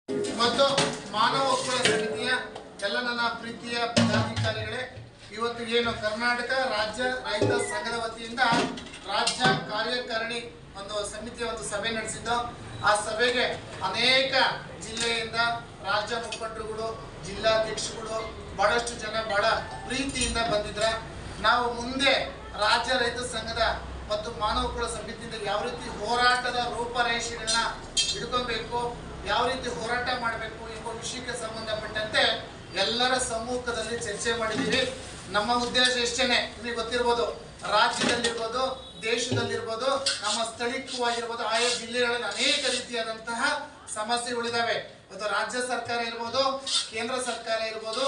ಮತ್ತು ಮಾನವ ಹಕ್ಕುಗಳ ಸಮಿತಿಯ ಎಲ್ಲ ನನ್ನ ಪ್ರೀತಿಯ ಪದಾಧಿಕಾರಿಗಳೇ, ಇವತ್ತು ಏನು ಕರ್ನಾಟಕ ರಾಜ್ಯ ರೈತ ಸಂಘದ ವತಿಯಿಂದ ರಾಜ್ಯ ಕಾರ್ಯಕಾರಿಣಿ ಒಂದು ಸಮಿತಿಯ ಒಂದು ಸಭೆ ನಡೆಸಿದ್ದು, ಆ ಸಭೆಗೆ ಅನೇಕ ಜಿಲ್ಲೆಯಿಂದ ರಾಜ್ಯ ಮುಖಂಡರುಗಳು, ಜಿಲ್ಲಾಧ್ಯಕ್ಷರುಗಳು, ಬಹಳಷ್ಟು ಜನ ಬಹಳ ಪ್ರೀತಿಯಿಂದ ಬಂದಿದ್ರ. ನಾವು ಮುಂದೆ ರಾಜ್ಯ ರೈತ ಸಂಘದ ಮತ್ತು ಮಾನವ ಹಕ್ಕುಗಳ ಸಮಿತಿಯಿಂದ ಯಾವ ರೀತಿ ಹೋರಾಟದ ರೂಪರೇಷೆಗಳನ್ನ ಹಿಡ್ಕೊಬೇಕು, ಯಾವ ರೀತಿ ಹೋರಾಟ ಮಾಡಬೇಕು ಎಂಬ ವಿಷಯಕ್ಕೆ ಸಂಬಂಧಪಟ್ಟಂತೆ ಎಲ್ಲರ ಸಮ್ಮುಖದಲ್ಲಿ ಚರ್ಚೆ ಮಾಡಿದ್ದೀವಿ. ನಮ್ಮ ಉದ್ದೇಶ ಎಷ್ಟೇನೆ ನಿಮಗೆ ಗೊತ್ತಿರ್ಬೋದು, ರಾಜ್ಯದಲ್ಲಿರ್ಬೋದು, ದೇಶದಲ್ಲಿರ್ಬೋದು, ನಮ್ಮ ಸ್ಥಳೀಯವಾಗಿರ್ಬೋದು, ಆಯಾ ಜಿಲ್ಲೆಗಳಲ್ಲಿ ಅನೇಕ ರೀತಿಯಾದಂತಹ ಸಮಸ್ಯೆಗಳಿದಾವೆ. ಇವತ್ತು ರಾಜ್ಯ ಸರ್ಕಾರ ಇರ್ಬೋದು, ಕೇಂದ್ರ ಸರ್ಕಾರ ಇರ್ಬೋದು,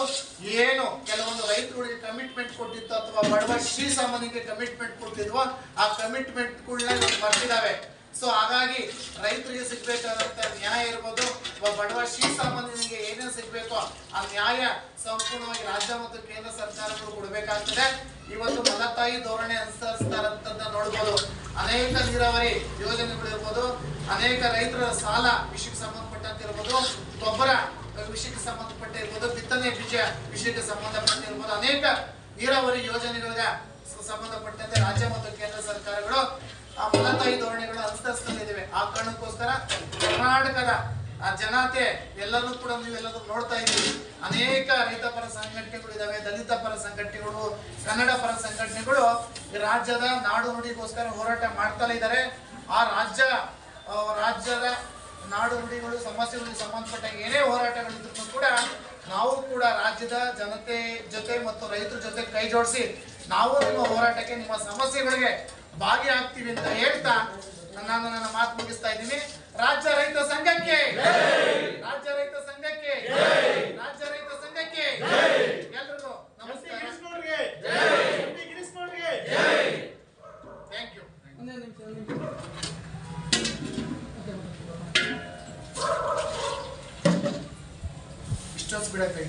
ಏನು ಕೆಲವೊಂದು ರೈತರುಗಳಿಗೆ ಕಮಿಟ್ಮೆಂಟ್ ಕೊಟ್ಟಿತ್ತು ಅಥವಾ ಬಡವ ಶ್ರೀ ಸಾಮಾನ್ಯರಿಗೆ ಕಮಿಟ್ಮೆಂಟ್ ಕೊಟ್ಟಿದ್ವೋ ಆ ಕಮಿಟ್ಮೆಂಟ್ಗಳನ್ನ ಮರ್ತಿದ್ದಾವೆ. ಸೊ ಹಾಗಾಗಿ ರೈತರಿಗೆ ಸಿಗ್ಬೇಕಾದಂತ ನ್ಯಾಯ ಇರ್ಬೋದು, ಬಡವ ಶ್ರೀ ಸಾಮಾನ್ಯನಿಗೆ ಏನೇನು ಸಿಗ್ಬೇಕೋ ಆ ನ್ಯಾಯ ಸಂಪೂರ್ಣವಾಗಿ ರಾಜ್ಯ ಮತ್ತು ಕೇಂದ್ರ ಸರ್ಕಾರಗಳು ಕೊಡಬೇಕಾಗ್ತದೆ. ಇವತ್ತು ಮಲತಾಯಿ ಧೋರಣೆ ಅನುಸರಿಸ್ತಾರಂತ ನೋಡ್ಬೋದು. ಅನೇಕ ನೀರಾವರಿ ಯೋಜನೆಗಳು ಇರ್ಬೋದು, ಅನೇಕ ರೈತರ ಸಾಲ ವಿಷಯಕ್ಕೆ ಸಂಬಂಧಪಟ್ಟಂತೆ ಇರ್ಬೋದು, ಗೊಬ್ಬರ ವಿಷಯಕ್ಕೆ ಸಂಬಂಧಪಟ್ಟ ಇರ್ಬೋದು, ಬಿತ್ತನೆ ಬೀಜ ವಿಷಯಕ್ಕೆ ಸಂಬಂಧಪಟ್ಟ ಇರ್ಬೋದು, ಅನೇಕ ನೀರಾವರಿ ಯೋಜನೆಗಳಿಗೆ ಸಂಬಂಧಪಟ್ಟಂತೆ ರಾಜ್ಯ ಮತ್ತು ಕೇಂದ್ರ ಸರ್ಕಾರಗಳು ಆ ಮಲತಾಯಿ ಧೋರಣೆಗಳು ಅನುಸರಿಸ್ಕೊಂಡಿದ್ದೇವೆ. ಆ ಕಾರಣಕ್ಕೋಸ್ಕರ ಕರ್ನಾಟಕದ ಜನತೆ ಎಲ್ಲರೂ ಕೂಡ ನೀವೆಲ್ಲರೂ ನೋಡ್ತಾ ಇದ್ದೀವಿ. ಅನೇಕ ರೈತ ಪರ ಸಂಘಟನೆಗಳು ಇದಾವೆ, ದಲಿತ ಪರ ಸಂಘಟನೆಗಳು, ಕನ್ನಡ ಪರ ಸಂಘಟನೆಗಳು ರಾಜ್ಯದ ನಾಡು ನುಡಿಗೋಸ್ಕರ ಹೋರಾಟ ಮಾಡ್ತಲೇ ಇದ್ದಾರೆ. ಆ ರಾಜ್ಯದ ನಾಡು ನುಡಿಗಳು ಸಮಸ್ಯೆಗಳಿಗೆ ಸಂಬಂಧಪಟ್ಟ ಏನೇ ಹೋರಾಟಗಳಿದ್ರು ಕೂಡ ನಾವು ಕೂಡ ರಾಜ್ಯದ ಜನತೆ ಜೊತೆ ಮತ್ತು ರೈತರ ಜೊತೆ ಕೈ ಜೋಡಿಸಿ ನಾವು ನಿಮ್ಮ ಹೋರಾಟಕ್ಕೆ, ನಿಮ್ಮ ಸಮಸ್ಯೆಗಳಿಗೆ ಭಾಗಿಯಾಗ್ತೀವಿ ಅಂತ ಹೇಳ್ತಾ ನಾನು ನನ್ನ ಮಾತು ಮುಗಿಸ್ತಾ ಇದ್ದೀನಿ. ರಾಜ್ಯ ರೈತ ಸಂಘಕ್ಕೆ, ರಾಜ್ಯ ರೈತ ಸಂಘಕ್ಕೆ, ರಾಜ್ಯ ರೈತ ಸಂಘಕ್ಕೆ ಎಲ್ರಿಗೂ ನಮಸ್ಕಾರ. Thank you. ಇಷ್ಟೊಂದು ಬಿಡಕ್ಕೆ